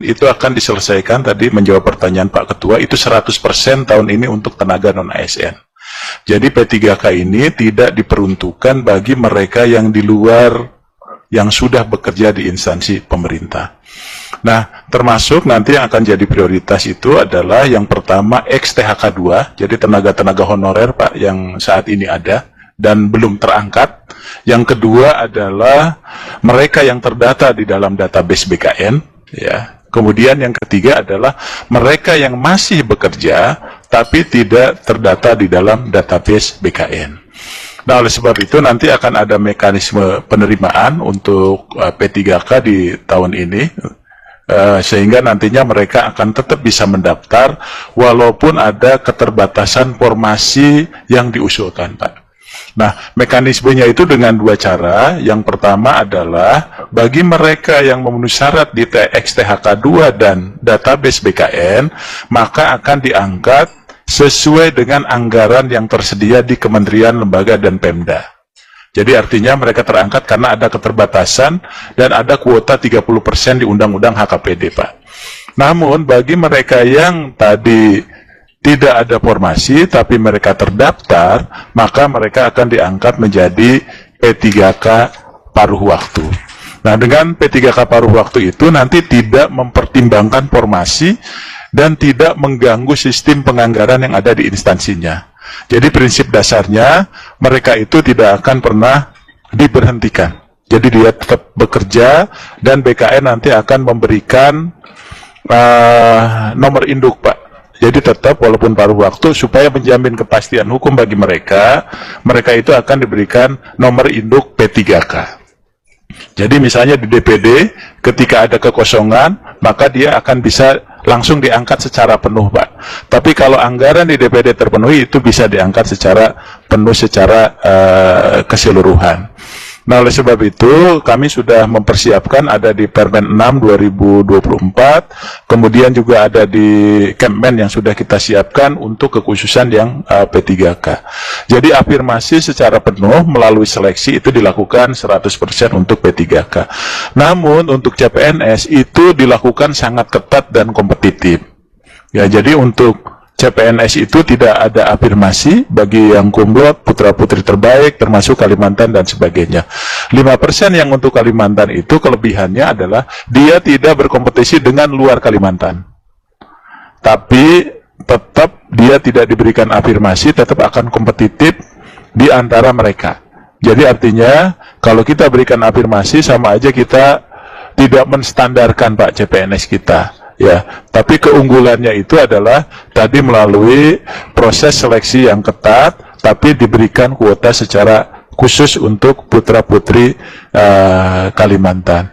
itu akan diselesaikan. Tadi menjawab pertanyaan Pak Ketua, itu 100% tahun ini untuk tenaga non-ASN. Jadi P3K ini tidak diperuntukkan bagi mereka yang di luar, yang sudah bekerja di instansi pemerintah. Nah, termasuk nanti yang akan jadi prioritas itu adalah yang pertama ex-THK 2, jadi tenaga-tenaga honorer Pak yang saat ini ada dan belum terangkat. Yang kedua adalah mereka yang terdata di dalam database BKN, ya. Kemudian yang ketiga adalah mereka yang masih bekerja tapi tidak terdata di dalam database BKN. Nah, oleh sebab itu nanti akan ada mekanisme penerimaan untuk P3K di tahun ini, sehingga nantinya mereka akan tetap bisa mendaftar walaupun ada keterbatasan formasi yang diusulkan, Pak. Nah, mekanismenya itu dengan dua cara. Yang pertama adalah bagi mereka yang memenuhi syarat di THK 2 dan database BKN, maka akan diangkat sesuai dengan anggaran yang tersedia di kementerian, lembaga, dan Pemda. Jadi artinya mereka terangkat karena ada keterbatasan dan ada kuota 30% di Undang-Undang HKPD, Pak. Namun bagi mereka yang tadi tidak ada formasi tapi mereka terdaftar, maka mereka akan diangkat menjadi P3K paruh waktu. Nah, dengan P3K paruh waktu itu nanti tidak mempertimbangkan formasi dan tidak mengganggu sistem penganggaran yang ada di instansinya. Jadi prinsip dasarnya mereka itu tidak akan pernah diberhentikan. Jadi dia tetap bekerja dan BKN nanti akan memberikan nomor induk, Pak. Jadi tetap walaupun paruh waktu supaya menjamin kepastian hukum bagi mereka, mereka itu akan diberikan nomor induk P3K. Jadi misalnya di DPD ketika ada kekosongan, maka dia akan bisa langsung diangkat secara penuh, Pak. Tapi kalau anggaran di DPD terpenuhi, itu bisa diangkat secara penuh, secara keseluruhan. Nah, oleh sebab itu kami sudah mempersiapkan, ada di Permen 6 2024, kemudian juga ada di Kemmen yang sudah kita siapkan untuk kekhususan yang P3K. Jadi afirmasi secara penuh melalui seleksi itu dilakukan 100% untuk P3K. Namun untuk CPNS itu dilakukan sangat ketat dan kompetitif. Ya, jadi untuk CPNS itu tidak ada afirmasi bagi yang kumlot, putra-putri terbaik, termasuk Kalimantan dan sebagainya. 5% yang untuk Kalimantan itu kelebihannya adalah dia tidak berkompetisi dengan luar Kalimantan. Tapi tetap dia tidak diberikan afirmasi, tetap akan kompetitif di antara mereka. Jadi artinya kalau kita berikan afirmasi sama aja kita tidak menstandarkan, Pak, CPNS kita. Ya, tapi keunggulannya itu adalah tadi melalui proses seleksi yang ketat, tapi diberikan kuota secara khusus untuk putra-putri Kalimantan.